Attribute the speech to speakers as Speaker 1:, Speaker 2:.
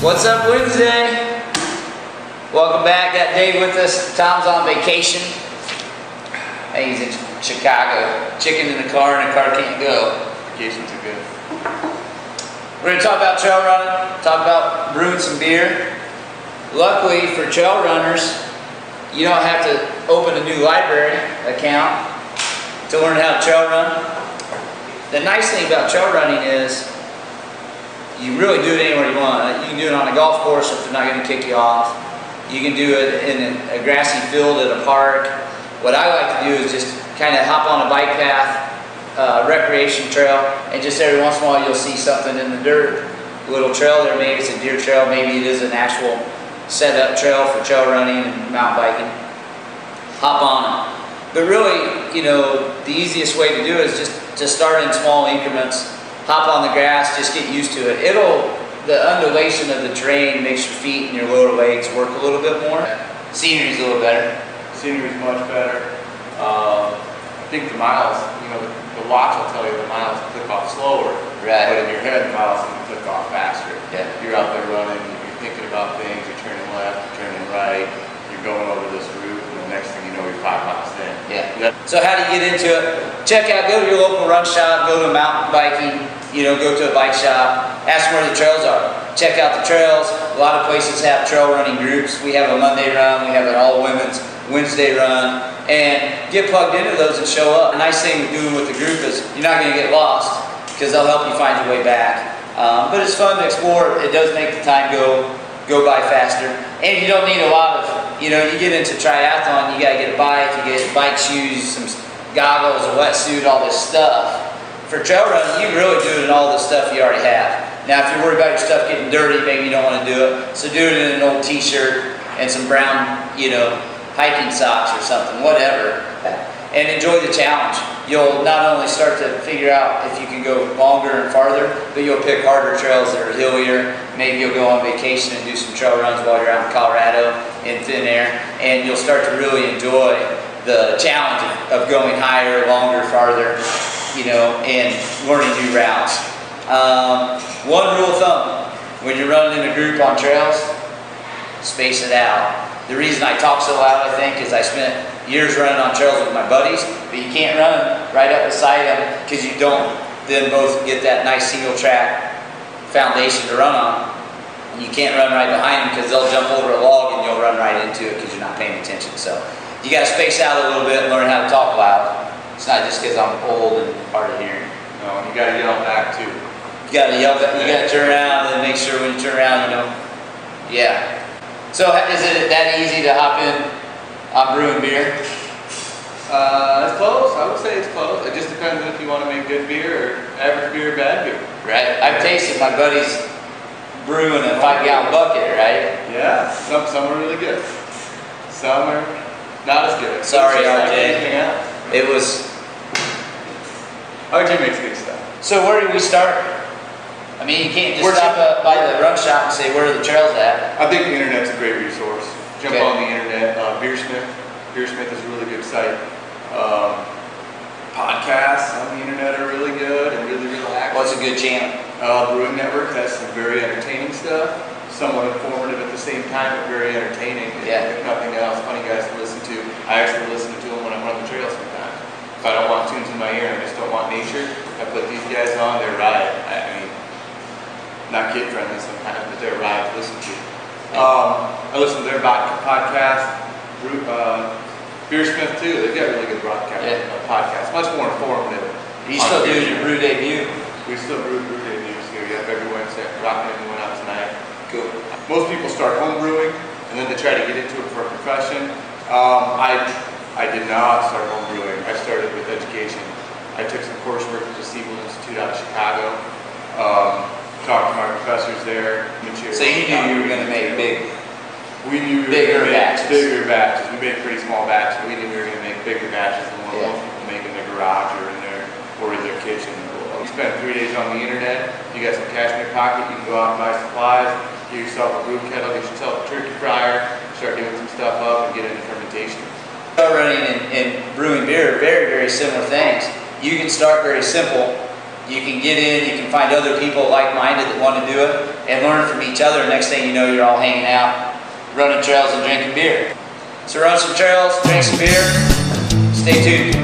Speaker 1: What's up, Wednesday? Welcome back. Got Dave with us. Tom's on vacation. He's in Chicago. Chicken in the car and the car can't go.
Speaker 2: Vacations are good.
Speaker 1: We're going to talk about trail running, talk about brewing some beer. Luckily for trail runners, you don't have to open a new library account to learn how to trail run. The nice thing about trail running is you really do it anywhere you want. You can do it on a golf course if they're not going to kick you off. You can do it in a grassy field at a park. What I like to do is just kind of hop on a bike path, recreation trail, and just every once in a while you'll see something in the dirt, a little trail there. Maybe it's a deer trail, maybe it is an actual set up trail for trail running and mountain biking. Hop on it. But really, you know, the easiest way to do it is just to start in small increments. Hop on the grass, just get used to it. The undulation of the terrain makes your feet and your lower legs work a little bit more. Scenery's a little better.
Speaker 2: Scenery's much better. I think the miles, you know, the watch will tell you the miles click off slower.
Speaker 1: Right.
Speaker 2: But in your head, the miles can click off faster.
Speaker 1: Yeah.
Speaker 2: You're out there running, you're thinking about things, you're turning left, you're turning right, you're going over this route, and the next thing you know, you're 5 miles in.
Speaker 1: Yeah. So how do you get into it? Go to your local run shop, go to mountain biking, you know, go to a bike shop, ask them where the trails are. Check out the trails. A lot of places have trail running groups. We have a Monday run, we have an all women's Wednesday run, and get plugged into those and show up. The nice thing with doing with the group is you're not going to get lost because they'll help you find your way back. But it's fun to explore. It does make the time go by faster. And you don't need a lot of, you know, you get into triathlon, you got to get a bike, you get bike shoes, some goggles, a wetsuit, all this stuff. For trail running, you can really do it in all the stuff you already have. Now, if you're worried about your stuff getting dirty, maybe you don't want to do it. So do it in an old t-shirt and some brown, you know, hiking socks or something, whatever. And enjoy the challenge. You'll not only start to figure out if you can go longer and farther, but you'll pick harder trails that are hillier. Maybe you'll go on vacation and do some trail runs while you're out in Colorado in thin air. And you'll start to really enjoy the challenge of going higher, longer, farther, you know, and learning new routes. One rule of thumb, when you're running in a group on trails, space it out. The reason I talk so loud, I think, is I spent years running on trails with my buddies, but you can't run right up beside them because you don't then both get that nice single track foundation to run on. And you can't run right behind them because they'll jump over a log and you'll run right into it because you're not paying attention. So you got to space out a little bit and learn how to talk loud. It's not just because I'm old and hard of hearing.
Speaker 2: No, you got to yell back too.
Speaker 1: You got to yell back. You got to turn around and make sure when you turn around, you know. Yeah. So is it that easy to hop in on brewing beer?
Speaker 2: It's close. I would say it's close. It just depends on if you want to make good beer or average beer or bad beer.
Speaker 1: Right. I've tasted my buddies brewing a 5-gallon bucket, right?
Speaker 2: Yeah. Some are really good. Some are not as good.
Speaker 1: Sorry, RJ.
Speaker 2: Like
Speaker 1: it was.
Speaker 2: RJ makes good stuff.
Speaker 1: So where did we start? I mean, you can't just stop by the run shop and say, where are the trails at?
Speaker 2: I think the internet's a great resource. Jump
Speaker 1: Okay.
Speaker 2: on the internet. Beersmith. Beersmith is a really good site. Podcasts on the internet are really good and really relaxing.
Speaker 1: What's a good channel?
Speaker 2: Brewing Network has some very entertaining stuff. Somewhat informative at the same time, but very entertaining.
Speaker 1: Yeah.
Speaker 2: If nothing else, funny guys to listen to. I actually listen to them when I'm on the trail sometimes. If I don't want tunes in my ear and I just don't want nature, I put these guys on, they're right. I mean, not kid friendly sometimes, but they're right to listen to. I listen to their podcast, Beersmith too. They've got really good podcasts, much more informative.
Speaker 1: You still do your brew debut?
Speaker 2: We still brew debuts here. Yep, every Wednesday. Rocking it and went out tonight.
Speaker 1: Cool.
Speaker 2: Most people start home brewing and then they try to get into it for a profession. I did not start home brewing. I started with education. I took some coursework at the Siebel Institute out of Chicago. Talked to my professors there.
Speaker 1: So you knew you were going to make bigger batches.
Speaker 2: Bigger batches. We made pretty small batches. We knew we were going to make bigger batches than what most people make in their garage or in their kitchen. You spend 3 days on the internet. You got some cash in your pocket. You can go out and buy supplies. Get yourself a brew kettle. Get yourself a turkey fryer. Start doing some stuff up and get into fermentation.
Speaker 1: Trail running and brewing beer are very, very similar things. You can start very simple You can get in, you can find other people like-minded that want to do it and learn from each other. Next thing you know, you're all hanging out, running trails and drinking beer. So run some trails, drink some beer, stay tuned.